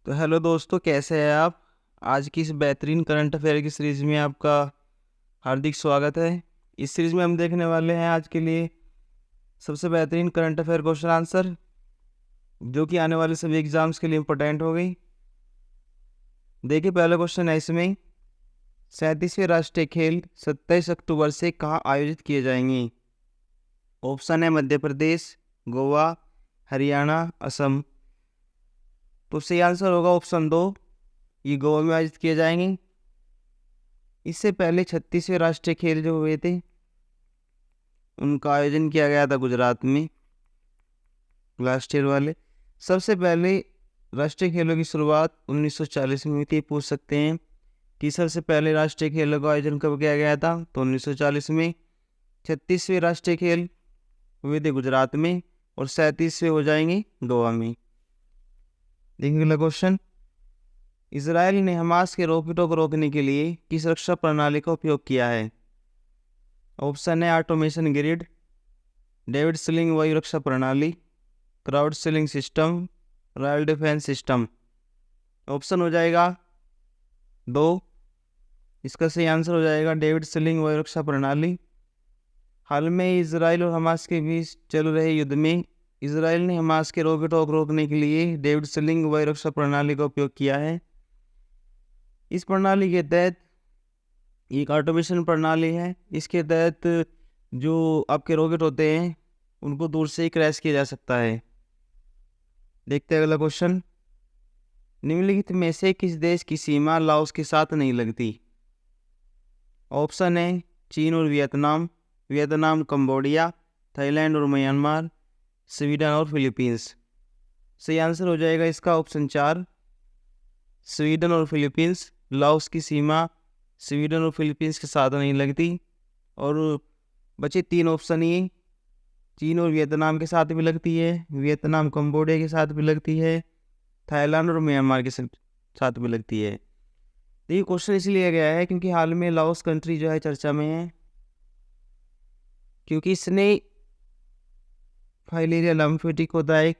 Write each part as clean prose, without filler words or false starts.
तो हेलो दोस्तों, कैसे हैं आप। आज की इस बेहतरीन करंट अफेयर की सीरीज़ में आपका हार्दिक स्वागत है। इस सीरीज़ में हम देखने वाले हैं आज के लिए सबसे बेहतरीन करंट अफेयर क्वेश्चन आंसर, जो कि आने वाले सभी एग्जाम्स के लिए इम्पोर्टेंट हो गई। देखिए, पहला क्वेश्चन है इसमें, 37वें राष्ट्रीय खेल 27 अक्टूबर से कहाँ आयोजित किए जाएंगे। ऑप्शन है मध्य प्रदेश, गोवा, हरियाणा, असम। तो सही आंसर होगा ऑप्शन 2, ये गोवा में आयोजित किए जाएंगे। इससे पहले 36वें राष्ट्रीय खेल जो हुए थे, उनका आयोजन किया गया था गुजरात में, लास्ट ईयर वाले। सबसे पहले राष्ट्रीय खेलों की शुरुआत 1940 में हुई थी। पूछ सकते हैं कि सबसे पहले राष्ट्रीय खेलों का आयोजन कब किया गया था, तो 1940 में। 36वें राष्ट्रीय खेल हुए थे गुजरात में और 37वें हो जाएंगे गोवा में। देखिए अगला क्वेश्चन, इसराइल ने हमास के रॉकेटों को रोकने के लिए किस रक्षा प्रणाली का उपयोग किया है। ऑप्शन है ऑटोमेशन ग्रिड, डेविड स्लिंग वायु रक्षा प्रणाली, crowd ceiling system, royal defence system. Option हो जाएगा 2, इसका सही आंसर हो जाएगा डेविड स्लिंग वायु रक्षा प्रणाली। हाल में इसराइल और हमास के बीच चल रहे युद्ध में इसराइल ने हमास के रॉकेटों को रोकने के लिए डेविड स्लिंग वायु रक्षा प्रणाली का उपयोग किया है। इस प्रणाली के तहत एक ऑटोमेशन प्रणाली है। इसके तहत जो आपके रॉकेट होते हैं उनको दूर से ही क्रैश किया जा सकता है। देखते हैं अगला क्वेश्चन, निम्नलिखित में से किस देश की सीमा लाओस के साथ नहीं लगती। ऑप्शन है चीन और वियतनाम, वियतनाम कंबोडिया, थाईलैंड और म्यांमार, स्वीडन और फिलीपींस। सही आंसर हो जाएगा इसका ऑप्शन 4, स्वीडन और फिलीपींस। लाओस की सीमा स्वीडन और फिलीपींस के साथ नहीं लगती। और बचे 3 ऑप्शन, ये चीन और वियतनाम के साथ भी लगती है, वियतनाम कंबोडिया के साथ भी लगती है, थाईलैंड और म्यांमार के साथ भी लगती है। तो ये क्वेश्चन इसलिए गया है क्योंकि हाल में लाओस कंट्री जो है चर्चा में है, क्योंकि इसने फाइलेरिया लिम्फेटिक होता है, एक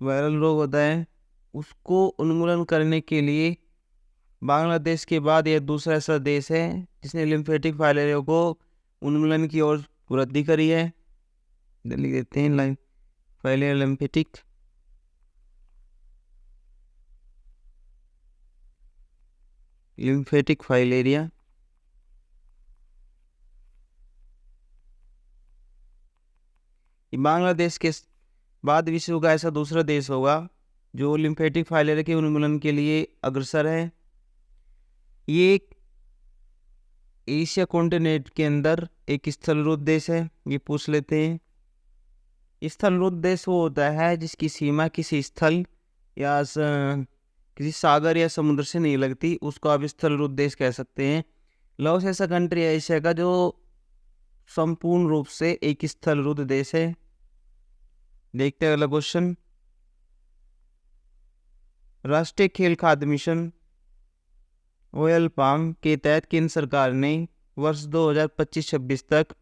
वायरल रोग होता है, उसको उन्मूलन करने के लिए बांग्लादेश के बाद यह दूसरा ऐसा देश है जिसने लिम्फेटिक फाइलेरिया को उन्मूलन की ओर वृद्धि करी है। लिख देते हैं filaria lymphatic. Lymphatic filaria, Bangladesh के बाद विश्व का ऐसा दूसरा देश होगा जो लिम्फेटिक फाइलेरिया के उन्मूलन के लिए अग्रसर है। ये एशिया कॉन्टिनेंट के अंदर एक स्थलरूप देश है। ये पूछ लेते हैं, स्थलरूप देश वो होता है जिसकी सीमा किसी स्थल या किसी सागर या समुद्र से नहीं लगती, उसको आप स्थलरूप देश कह सकते हैं। लाओस ऐसा कंट्री है एशिया का जो संपूर्ण रूप से एक स्थलरूप देश है। देखते हैं अगला क्वेश्चन, राष्ट्रीय खेल खाद्य मिशन ऑयल पाम के तहत केंद्र सरकार ने वर्ष 2025-26 तक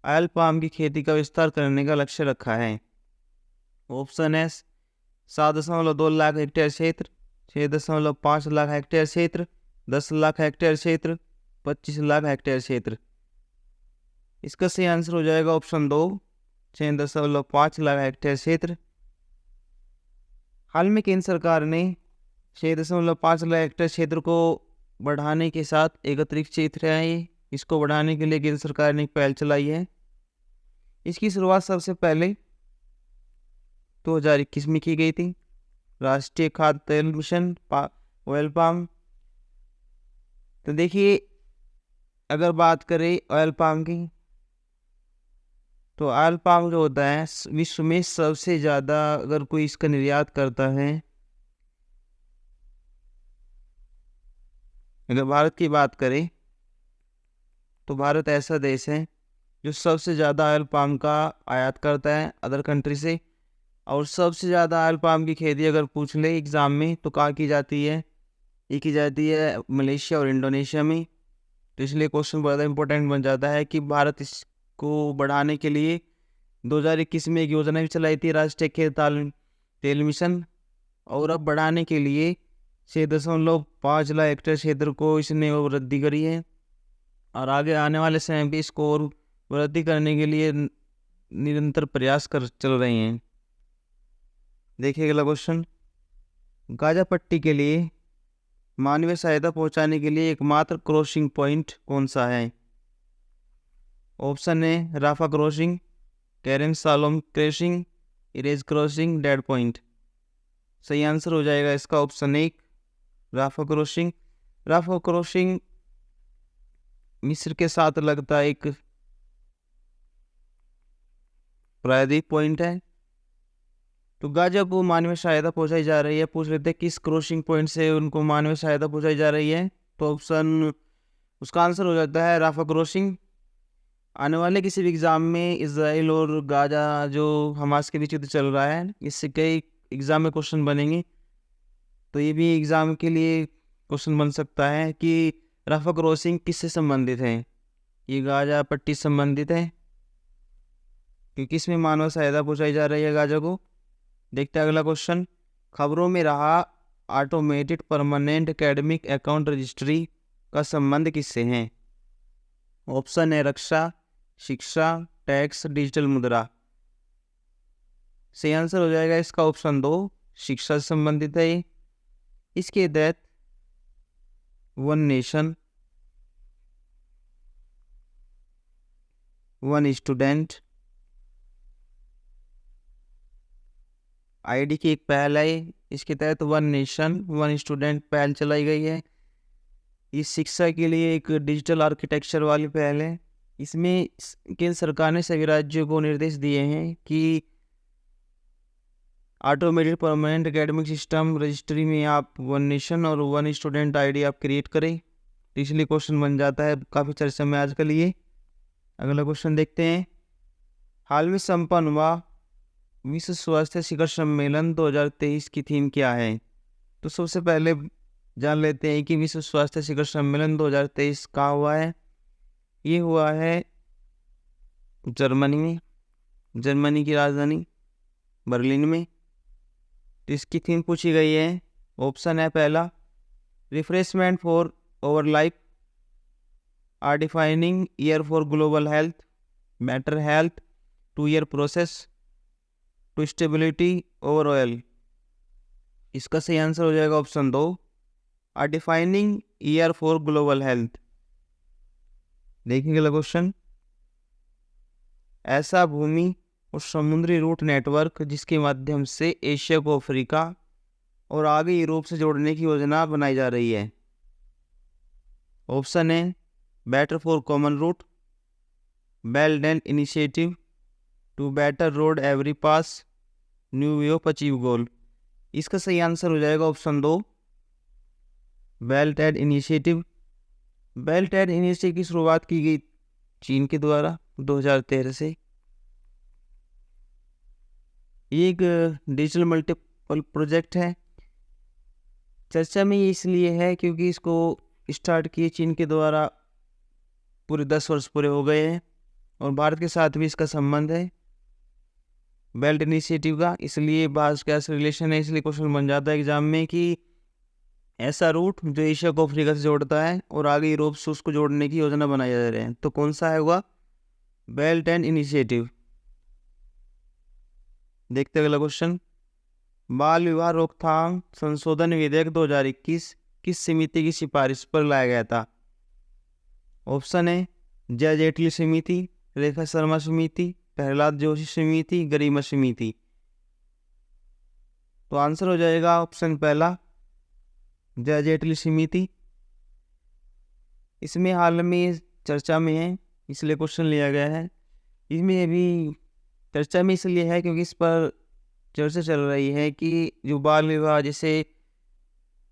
ऑयल पाम की खेती का विस्तार करने का लक्ष्य रखा है। ऑप्शन है 7.2 लाख हेक्टेयर क्षेत्र, 6.5 लाख हेक्टेयर क्षेत्र, 10 लाख हेक्टेयर क्षेत्र, 25 लाख हेक्टेयर क्षेत्र। इसका सही आंसर हो जाएगा ऑप्शन 2, 6.5 लाख हेक्टेयर क्षेत्र। हाल में केंद्र सरकार ने 6.5 लाख हेक्टेयर क्षेत्र को बढ़ाने के साथ एक अतिरिक्त क्षेत्र है, इसको बढ़ाने के लिए केंद्र सरकार ने एक पहल चलाई है। इसकी शुरुआत सबसे पहले 2021 में की गई थी, राष्ट्रीय खाद्य तेल मिशन ऑयल पाम। तो देखिए, अगर बात करें ऑयल पाम की, तो ऑयल पाम जो होता है विश्व में सबसे ज़्यादा अगर कोई इसका निर्यात करता है, अगर भारत की बात करें तो भारत ऐसा देश है जो सबसे ज़्यादा ऑयल पाम का आयात करता है अदर कंट्री से। और सबसे ज़्यादा ऑयल पाम की खेती अगर पूछ ले एग्ज़ाम में तो कहाँ की जाती है, ये की जाती है मलेशिया और इंडोनेशिया में। तो इसलिए क्वेश्चन ज़्यादा इंपॉर्टेंट बन जाता है कि भारत इसको बढ़ाने के लिए 2021 में एक योजना भी चलाई थी, राष्ट्रीय खेल तेल मिशन। और अब बढ़ाने के लिए 6.5 लाख हेक्टेयर क्षेत्र को इसने वृद्धि करी है और आगे आने वाले समय भी इसको और वृद्धि करने के लिए निरंतर प्रयास कर चल रहे हैं। देखिए अगला क्वेश्चन, गाजा पट्टी के लिए मानवीय सहायता पहुंचाने के लिए एकमात्र क्रॉसिंग पॉइंट कौन सा है? Option A Rafah crossing, Kerem Shalom crossing, Erez crossing, dead point. सही आंसर हो जाएगा इसका option A Rafah crossing. Rafah crossing मिस्र के साथ लगता है एक प्रायद्वीप पॉइंट है। तो गाजा को मानवीय सहायता पहुंचाई जा रही है, पूछ लेते हैं किस क्रॉसिंग पॉइंट से उनको मानवीय सहायता पहुंचाई जा रही है। तो ऑप्शन उसका आंसर हो जाता है राफा क्रॉसिंग। आने वाले किसी भी एग्ज़ाम में इसराइल और गाजा जो हमास के बीच युद्ध चल रहा है, इससे कई एग्ज़ाम में क्वेश्चन बनेंगे। तो ये भी एग्ज़ाम के लिए क्वेश्चन बन सकता है कि राफा क्रॉसिंग किससे संबंधित है। ये गाजा पट्टी संबंधित है कि किस में मानव सहायता पहुंचाई जा रही है गाजा को। देखते हैं अगला क्वेश्चन, खबरों में रहा automated permanent academic account registry का संबंध किससे है? ऑप्शन है रक्षा, शिक्षा, टैक्स, डिजिटल मुद्रा। सही आंसर हो जाएगा इसका ऑप्शन 2, शिक्षा से संबंधित है। इसके तहत one nation, one student ID की एक पहल है। इसके तहत वन नेशन वन स्टूडेंट पहल चलाई गई है। इस शिक्षा के लिए एक डिजिटल आर्किटेक्चर वाली पहल है। इसमें केंद्र सरकार ने सभी राज्यों को निर्देश दिए हैं कि automated permanent academic system registry में आप वन नेशन और वन स्टूडेंट आईडी आप क्रिएट करें। तो इसलिए क्वेश्चन बन जाता है, काफ़ी चर्चा में आजकल ये। अगला क्वेश्चन देखते हैं, हाल में संपन्न हुआ विश्व स्वास्थ्य शिखर सम्मेलन 2023 की थीम क्या है? तो सबसे पहले जान लेते हैं कि विश्व स्वास्थ्य शिखर सम्मेलन 2023 कहाँ हुआ है। ये हुआ है जर्मनी में, जर्मनी की राजधानी बर्लिन में। तो इसकी थीम पूछी गई है, ऑप्शन है पहला refreshment for over life are defining year for global health, better health 2 year process to stability overall. इसका सही आंसर हो जाएगा option 2 are defining year for global health. देखिए अगला क्वेश्चन, ऐसा भूमि और समुद्री रूट नेटवर्क जिसके माध्यम से एशिया को अफ्रीका और आगे यूरोप से जोड़ने की योजना बनाई जा रही है। ऑप्शन है better for common route, belt and initiative, to better road every pass, new way of achieve goal. इसका सही आंसर हो जाएगा option 2 belt and initiative. Belt and initiative की शुरुआत की गई चीन के द्वारा 2013 से। ये एक डिजिटल मल्टीपल प्रोजेक्ट है। चर्चा में ये इसलिए है क्योंकि इसको स्टार्ट किए चीन के द्वारा पूरे 10 वर्ष पूरे हो गए हैं और भारत के साथ भी इसका संबंध है बेल्ट इनिशिएटिव का, इसलिए भारत का रिलेशन है। इसलिए क्वेश्चन बन जाता है एग्जाम में कि ऐसा रूट जो एशिया को अफ्रीका से जोड़ता है और आगे यूरोप से उसको जोड़ने की योजना बनाई जा रही है, तो कौन सा है होगा बेल्ट एंड इनिशिएटिव। देखते अगला क्वेश्चन, बाल विवाह रोकथाम संशोधन विधेयक 2021 किस समिति की सिफारिश पर लाया गया था? ऑप्शन है जय जेटली समिति, रेखा शर्मा समिति, प्रहलाद जोशी समिति, गरिमा समिति। तो आंसर हो जाएगा ऑप्शन पहला जय जेटली समिति। इसमें हाल में चर्चा में है इसलिए क्वेश्चन लिया गया है। इसमें अभी चर्चा में इसलिए है क्योंकि इस पर चर्चा चल रही है कि जो बाल विवाह, जैसे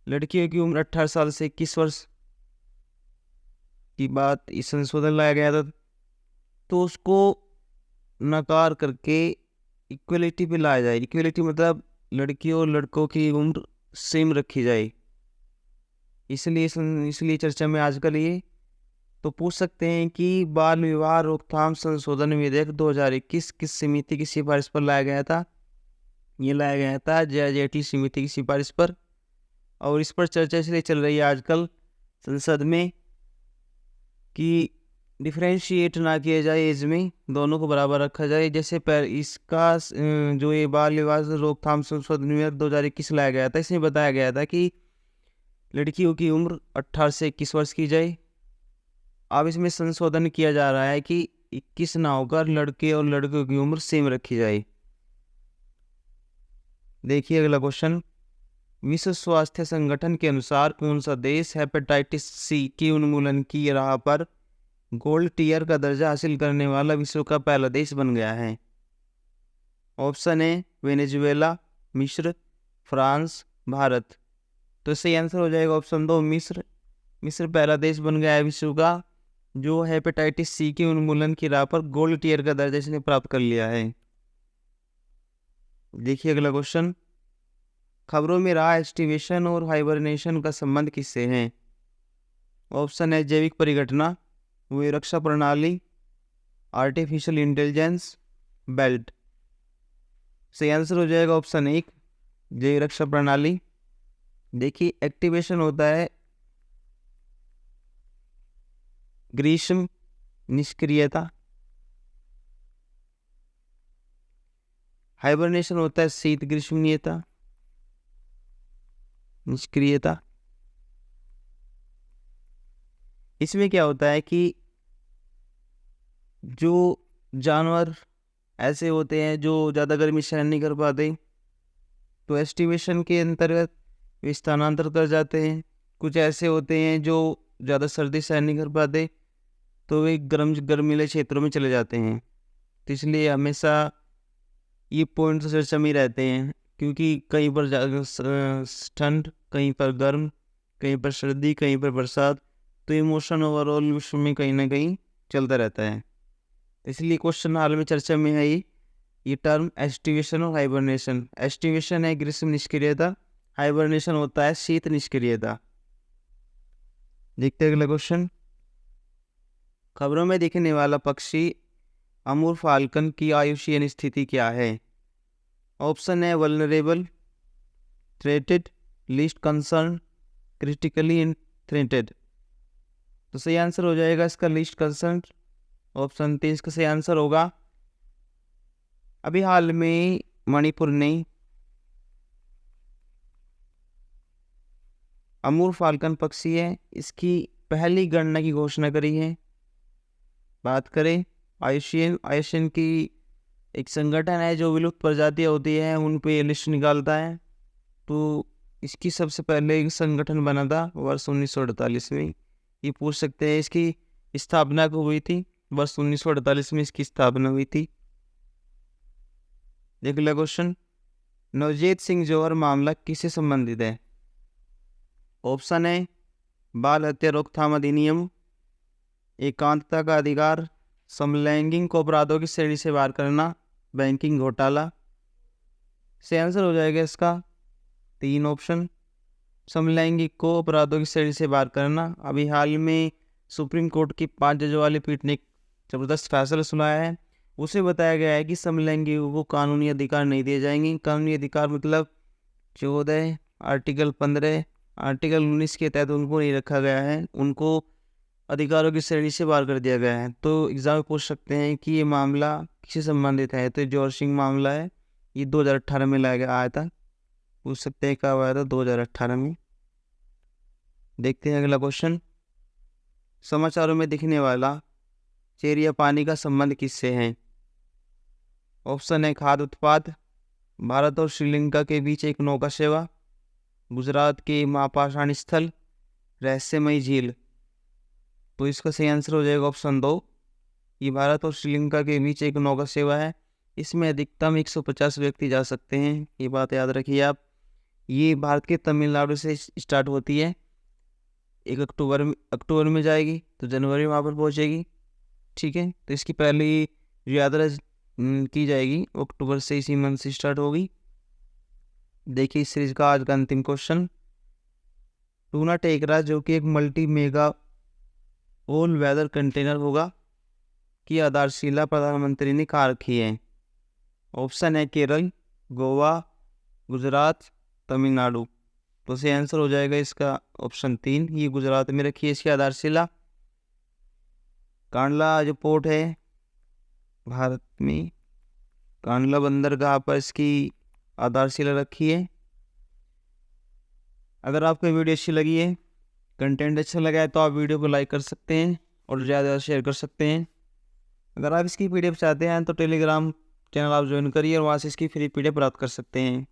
लड़कियों की उम्र 18 साल से 21 वर्ष की बात इस संशोधन लाया गया था, तो उसको नकार करके इक्वलिटी पे लाया जाए। इक्वलिटी मतलब लड़कियों और लड़कों की उम्र सेम रखी जाए, इसलिए चर्चा में आजकल ये। तो पूछ सकते हैं कि बाल विवाह रोकथाम संशोधन विधेयक 2021 किस समिति की सिफारिश पर लाया गया था? ये लाया गया था जया जेटली समिति की सिफारिश पर, और इस पर चर्चा इसलिए चल रही है आजकल संसद में कि डिफ्रेंशिएट ना किया जाए एज में, दोनों को बराबर रखा जाए। जैसे इसका जो ये बाल विवाह रोकथाम संशोधन विधेयक 2021 लाया गया था, इसमें बताया गया था कि लड़कियों की उम्र 18 से 21 वर्ष की जाए। अब इसमें संशोधन किया जा रहा है कि 21 ना होकर लड़के और लड़कियों की उम्र सेम रखी जाए। देखिए अगला क्वेश्चन, विश्व स्वास्थ्य संगठन के अनुसार कौन सा देश हेपेटाइटिस सी के उन्मूलन की राह पर गोल्ड टीयर का दर्जा हासिल करने वाला विश्व का पहला देश बन गया है? ऑप्शन ए वेनेजुएला, मिस्र, फ्रांस, भारत। तो सही आंसर हो जाएगा ऑप्शन 2 मिस्र। मिस्र पहला देश बन गया है विश्व का जो हेपेटाइटिस सी के उन्मूलन की राह पर गोल्ड टीयर का दर्जा इसने प्राप्त कर लिया है। देखिए अगला क्वेश्चन, खबरों में रहा एस्टिवेशन और हाइबरनेशन का संबंध किससे है? ऑप्शन है जैविक परिघटना, वे रक्षा प्रणाली, आर्टिफिशियल इंटेलिजेंस, बेल्ट। सही आंसर हो जाएगा ऑप्शन 1 जैविक रक्षा प्रणाली। देखिए एक्टिवेशन होता है ग्रीष्म निष्क्रियता, हाइबरनेशन होता है शीत ग्रीष्मनीयता निष्क्रियता। इसमें क्या होता है कि जो जानवर ऐसे होते हैं जो ज़्यादा गर्मी सहन नहीं कर पाते, तो एस्टिवेशन के अंतर्गत वे स्थानांतर कर जाते हैं। कुछ ऐसे होते हैं जो ज़्यादा सर्दी सहन नहीं कर पाते, तो वे गर्मीले क्षेत्रों में चले जाते हैं। तो इसलिए हमेशा ये पॉइंट चर्चा में रहते हैं, क्योंकि कहीं पर ठंड, कहीं पर गर्म, कहीं पर सर्दी, कहीं पर बरसात, तो ये मौसम ओवरऑल विश्व में कहीं ना कहीं चलता रहता है। इसलिए क्वेश्चन हाल में चर्चा में है ये टर्म एस्टिवेशन और हाइबरनेशन। एस्टिवेशन है ग्रीष्म निष्क्रियता, हाइबरनेशन होता है शीत निष्क्रियता। देखते हैं अगला क्वेश्चन, खबरों में दिखने वाला पक्षी अमूर फाल्कन की आयुषीय स्थिति क्या है? ऑप्शन है vulnerable, threatened, least concern, critically threatened. तो सही आंसर हो जाएगा इसका लीस्ट कंसर्न, ऑप्शन 3 इसका सही आंसर होगा। अभी हाल में मणिपुर ने अमूर फाल्कन पक्षी है इसकी पहली गणना की घोषणा करी है। बात करें आयुषीयन की एक संगठन है जो विलुप्त प्रजातियां होती हैं उन पे लिस्ट निकालता है। तो इसकी सबसे पहले एक संगठन बना था वर्ष 1948 में। ये पूछ सकते हैं इसकी स्थापना कब हुई थी? वर्ष 1948 में इसकी स्थापना हुई थी। देख लो क्वेश्चन, नवजीत सिंह जौहर मामला किससे संबंधित है? ऑप्शन है बाल हत्या रोकथाम अधिनियम, एकांतता का अधिकार, समलैंगिक अपराधों की श्रेणी से बाहर करना, बैंकिंग घोटाला। से आंसर हो जाएगा इसका 3 ऑप्शन, समलैंगिक को अपराधों की श्रेणी से बाहर करना। अभी हाल में सुप्रीम कोर्ट की 5 जजों वाली पीठ ने एक जबरदस्त फैसला सुनाया है। उसे बताया गया है कि समलैंगिकों को कानूनी अधिकार नहीं दिए जाएंगे। कानूनी अधिकार मतलब 14, आर्टिकल 15, आर्टिकल 19 के तहत उनको नहीं रखा गया है, उनको अधिकारों की श्रेणी से बाहर कर दिया गया है। तो एग्जाम में पूछ सकते हैं कि ये मामला किससे संबंधित है? तो जौहर सिंह मामला है, ये 2018 में लाया गया आया था। पूछ सकते हैं कब आया था? 2018 में। देखते हैं अगला क्वेश्चन, समाचारों में दिखने वाला चेरी या पानी का संबंध किससे है? ऑप्शन है खाद्य उत्पाद, भारत और श्रीलंका के बीच एक नौका सेवा, गुजरात के महापाषाण स्थल, रहस्यमयी झील। तो इसका सही आंसर हो जाएगा ऑप्शन 2, ये भारत और श्रीलंका के बीच एक नौका सेवा है। इसमें अधिकतम 150 व्यक्ति जा सकते हैं, ये बात याद रखिए आप। ये भारत के तमिलनाडु से स्टार्ट होती है, 1 अक्टूबर में जाएगी तो जनवरी में वहाँ पर पहुँचेगी। ठीक है, तो इसकी पहली यात्रा की जाएगी अक्टूबर से, इसी मंथ से स्टार्ट होगी। देखिए इस सीरीज का आज का अंतिम क्वेश्चन, टूना टेकरा जो कि एक multi mega all weather container होगा की आधारशिला प्रधानमंत्री ने कहाँ रखी है? ऑप्शन है केरल, गोवा, गुजरात, तमिलनाडु। तो सही आंसर हो जाएगा इसका ऑप्शन 3, ये गुजरात में रखी है इसकी आधारशिला। कांडला जो पोर्ट है भारत में, कांडला बंदरगाह पर इसकी आधारशिला रखी है। अगर आपको वीडियो अच्छी लगी है, कंटेंट अच्छा लगा है, तो आप वीडियो को लाइक कर सकते हैं और ज़्यादा शेयर कर सकते हैं। अगर आप इसकी PDF चाहते हैं तो टेलीग्राम चैनल आप ज्वाइन करिए और वहाँ से इसकी फ्री PDF प्राप्त कर सकते हैं।